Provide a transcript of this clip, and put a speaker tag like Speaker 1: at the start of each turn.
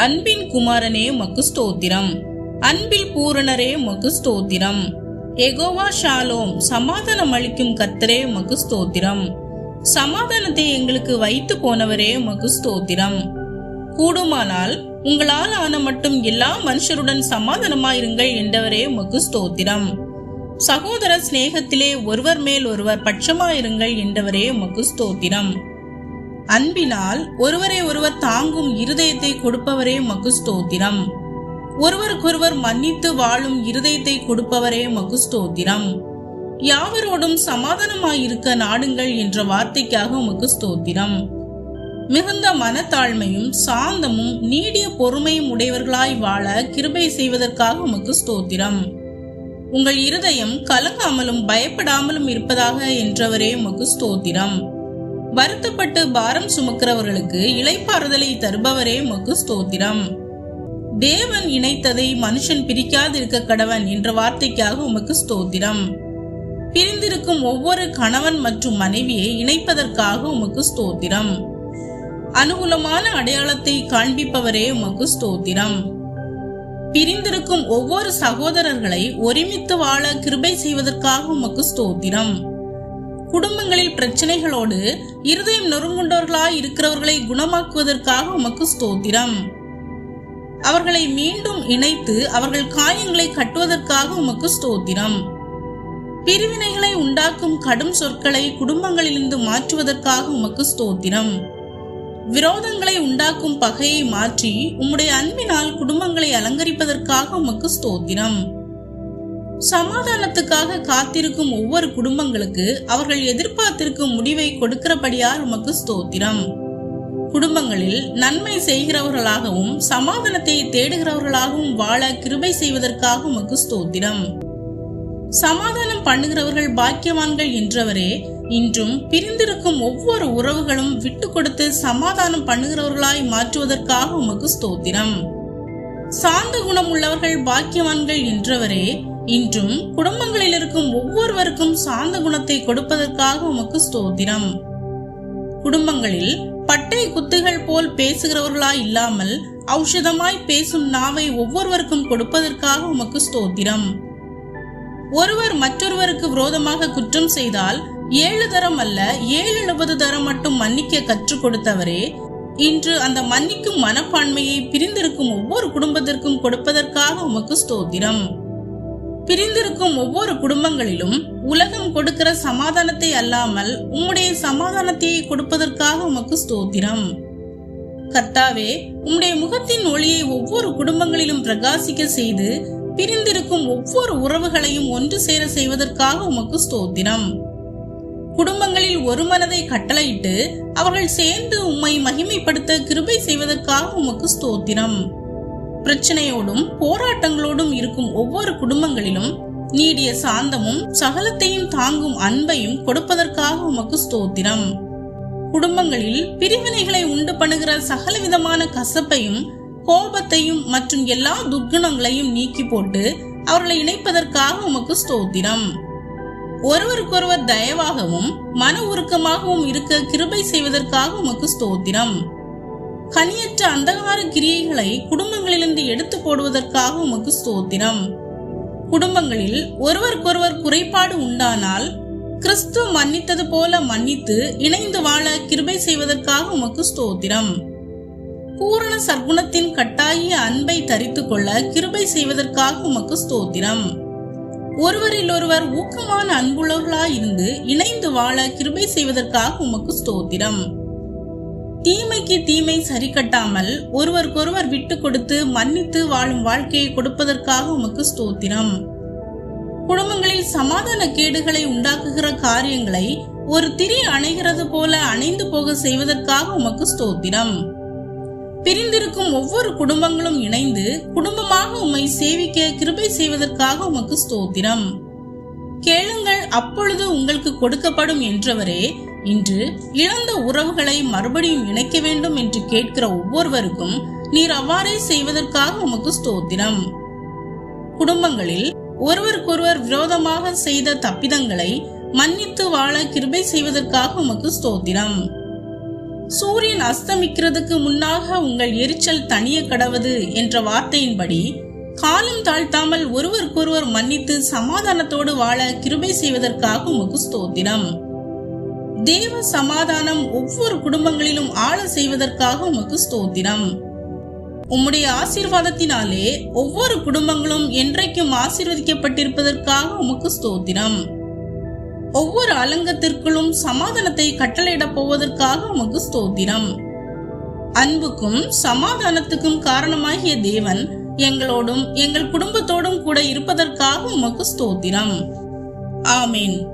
Speaker 1: அன்பின் குமாரனே உமக்கு ஸ்தோத்திரம். அன்பில் பூரணரே உமக்கு ஸ்தோத்திரம். யெகோவா ஷாலோம், சமாதானம் அளிக்கும் கர்த்தரே உமக்கு ஸ்தோத்திரம். சமாதானத்தை எங்களுக்கு வைத்து போனவரே உமக்கு ஸ்தோத்திரம். கூடுமானால் உங்களால் ஆன மட்டும் எல்லா மனுஷருடன் சமாதானமாயிருங்கள் என்றவரே உமக்கு ஸ்தோத்திரம். சகோதர சிநேகத்திலே ஒருவர் மேல் ஒருவர் பட்சமாயிருங்கள் என்றவரே உமக்கு ஸ்தோத்திரம். அன்பினால் ஒருவரை ஒருவர் தாங்கும் இருதயத்தை கொடுப்பவரே உமக்கு ஸ்தோத்திரம். ஒருவருக்கொருவர் மன்னித்து வாழும் இருதயத்தை கொடுப்பவரே உமக்கு ஸ்தோத்திரம். யாவரோடும் சமாதானமாயிருக்க நாடுங்கள் என்ற வார்த்தைக்காக உமக்கு ஸ்தோத்திரம். மிகுந்த மனத்தாழ்மையும் சாந்தமும் நீடிய பொறுமையும் உடையவர்களாய் வாழ கிருபை செய்வதற்காக உமக்கு ஸ்தோத்திரம். உங்கள் இருதயம் கலங்காமலும் பயப்படாமலும் இருப்பதாக என்றவரே உமக்கு ஸ்தோத்திரம். வருத்தப்பட்டு பாரம் சுமக்கிறவர்களுக்கு இளைப்பாறுதலை தருபவரே உமக்கு ஸ்தோத்திரம். தேவன் இணைத்ததை மனுஷன் பிரிக்காதிருக்க கடவன் என்ற வார்த்தைக்காக உமக்கு ஸ்தோத்திரம். பிரிந்திருக்கும் ஒவ்வொரு கணவன் மற்றும் மனைவியை இணைப்பதற்காக உமக்கு ஸ்தோத்திரம். அனுகூலமான அடையாளத்தை காண்பிப்பவரே உமக்கு ஸ்தோத்திரம். பிரிந்திருக்கும் ஒவ்வொரு சகோதரர்களை ஒருமித்து வாழ கிருபை செய்வதற்காக உமக்கு ஸ்தோத்திரம். குடும்பங்களில் பிரச்சனைகளோடு இருதயம் நொறுங்குண்டவர்களாய் இருக்கிறவர்களை குணமாக்குவதற்காக உமக்கு ஸ்தோத்திரம். அவர்களை மீண்டும் இணைத்து அவர்கள் காயங்களை கட்டுவதற்காக உமக்கு ஸ்தோத்திரம். பிரிவினைகளை உண்டாக்கும் கடும் சொற்களை குடும்பங்களிலிருந்து மாற்றுவதற்காக உமக்கு ஸ்தோத்திரம். விரோதங்களை உண்டாக்கும் பகையை மாற்றி உம்முடைய அன்பினால் குடும்பங்களை அலங்கரிப்பதற்காக உமக்கு ஸ்தோத்திரம். சமாதானத்துக்காக காத்திருக்கும் ஒவ்வொரு குடும்பங்களுக்கு அவர்கள் எதிர்பார்த்திருக்கும் முடிவை கொடுக்கிறபடியால் உமக்கு ஸ்தோத்திரம். குடும்பங்களில் நன்மை செய்கிறவர்களாகவும் சமாதானத்தை தேடுகிறவர்களாகவும் வாழ கிருபை செய்வதற்காக உமக்கு ஸ்தோத்திரம். சமாதானம் பண்ணுகிறவர்கள் பாக்கியவான்கள் என்றவரே, இன்றும் பிரிந்திருக்கும் ஒவ்வொரு உறவுகளும் விட்டு கொடுத்து சமாதானம் பண்ணுகிறவர்களாய் மாற்றுவதற்காக உமக்கு ஸ்தோத்திரம். சாந்த குணம் உள்ளவர்கள் பாக்கியவான்கள் என்றவரே, இன்றும் குடும்பங்களில் இருக்கும் ஒவ்வொருவருக்கும் சாந்த குணத்தை கொடுப்பதற்காக உமக்கு ஸ்தோத்திரம். குடும்பங்களில் பட்டை குத்துகள் போல் பேசுகிறவர்களாய் இல்லாமல் ஔஷதமாய் பேசும் நாவை ஒவ்வொருவருக்கும் கொடுப்பதற்காக உமக்கு ஸ்தோத்திரம். ஒருவர் மற்றொருவருக்கு விரோதமாக குற்றம் செய்தால் 7 தரம் அல்ல 70 தரம் மட்டும் மன்னிக்க கற்றுக் கொடுத்தவரே, இன்று அந்த மன்னிக்கும் மனப்பான்மையை பிரிந்திருக்கும் ஒவ்வொரு குடும்பத்திற்கும் கொடுப்பதற்காக உமக்கு ஸ்தோத்திரம். பிரிந்திருக்கும் ஒவ்வொரு குடும்பங்களிலும் உலகம் கொடுக்கிற சமாதானத்தை அல்லாமல் உம்முடைய சமாதானத்தை கொடுப்பதற்காக உமக்கு ஸ்தோத்திரம். கர்த்தாவே, உம்முடைய முகத்தின் ஒளியை ஒவ்வொரு குடும்பங்களிலும் பிரகாசிக்க செய்து பிரிந்திருக்கும் ஒவ்வொரு உறவுகளையும் ஒன்று சேர செய்வதற்காக உமக்கு ஸ்தோத்திரம். குடும்பங்களில் ஒரு மனதை கட்டளையிட்டு அவர்கள் சேர்ந்து உம்மை மகிமைப்படுத்த கிருபை செய்வதற்காக உமக்கு ஸ்தோத்திரம். பிரச்சனையோடும் போராட்டங்களோடும் இருக்கும் ஒவ்வொரு குடும்பங்களிலும் நீடிய சாந்தமும் சகலத்தையும் தாங்கும் அன்பையும் கொடுப்பதற்காக உமக்கு ஸ்தோத்திரம். குடும்பங்களில் பிரிவினைகளை உண்டு பண்ணுகிற சகலவிதமான கசப்பையும் கோபத்தையும் மற்றும் எல்லா துர்குணங்களையும் நீக்கி போட்டு அவர்களை இணைப்பதற்காக உமக்கு ஸ்தோத்திரம். ஒருவருக்கொருவர் தயவாகவும் மன உருக்கமாகவும் இருக்க கிருபை செய்வதற்காக உமக்கு ஸ்தோத்திரம். கனியற்ற அந்தகார கிரியைகளை குடும்பங்களிலிருந்து எடுத்து போடுவதற்காக உமக்கு ஸ்தோத்திரம். குடும்பங்களில் ஒருவருக்கொருவர் குறைபாடு உண்டானால் கிறிஸ்து மன்னித்தது போல மன்னித்து இணைந்து வாழ கிருபை செய்வதற்காக உமக்கு ஸ்தோத்திரம். பூரண சர்க்குணத்தின் கட்டாய அன்பை தரித்து கொள்ள கிருபை செய்வதற்காக உமக்கு ஸ்தோத்திரம். ஒருவரில் ஒருவர் ஊக்கமான அன்புள்ளவர்களாயிருந்து இணைந்து வாழ கிருபை செய்வதற்காக உமக்கு ஸ்தோத்திரம். தீமைக்கு தீமை சரி கட்டாமல் ஒருவருக்கொருவர் விட்டு கொடுத்து மன்னித்து வாழும் வாழ்க்கையை கொடுப்பதற்காக உமக்கு ஸ்தோத்திரம். குடும்பங்களில் சமாதான கேடுகளை உண்டாக்குகிற காரியங்களை ஒரு திரி அணைகிறது போல அணைந்து போக செய்வதற்காக உமக்கு ஸ்தோத்திரம். பிரிந்திருக்கும் ஒவ்வொரு குடும்பங்களும் இணைந்து குடும்பமாக உம்மை சேவிக்க கிருபை செய்வதற்காக உமக்கு ஸ்தோத்திரம். கேளுங்கள், அப்பொழுது உங்களுக்கு கொடுக்கப்படும் என்றவரே, இன்று இழந்த உறவுகளை மறுபடியும் இணைக்க வேண்டும் என்று கேட்கிற ஒவ்வொருவருக்கும் நீர் அவ்வாறே செய்வதற்காக உமக்கு ஸ்தோத்திரம். குடும்பங்களில் ஒருவருக்கொருவர் விரோதமாக செய்த தப்பிதங்களை மன்னித்து வாழ கிருபை செய்வதற்காக உமக்கு ஸ்தோத்திரம். சூரியன் அஸ்தமிக்கிறதுக்கு முன்னாக உங்கள் எரிச்சல் தணிய கடவது என்ற வார்த்தையின்படி காலம் தாழ்த்தாமல் ஒருவருக்கொருவர் மன்னித்து சமாதானத்தோடு வாழ கிருபை செய்வதற்காக உமக்கு ஸ்தோத்திரம். தேவ சமாதானம் ஒவ்வொரு குடும்பங்களிலும் ஆள செய்வதற்காக உமக்கு ஸ்தோத்திரம். உம்முடைய ஆசீர்வாதத்தினாலே ஒவ்வொரு குடும்பங்களும் என்றைக்கும் ஆசீர்வதிக்கப்பட்டிருப்பதற்காக உமக்கு ஸ்தோத்திரம். ஒவ்வொரு அலங்கத்திற்குள்ளும் சமாதானத்தை கட்டளையிடப் போவதற்காக உமக்கு ஸ்தோத்திரம். அன்புக்கும் சமாதானத்துக்கும் காரணமாகிய தேவன் எங்களோடும் எங்கள் குடும்பத்தோடும் கூட இருப்பதற்காக உமக்கு ஸ்தோத்திரம். ஆமேன்.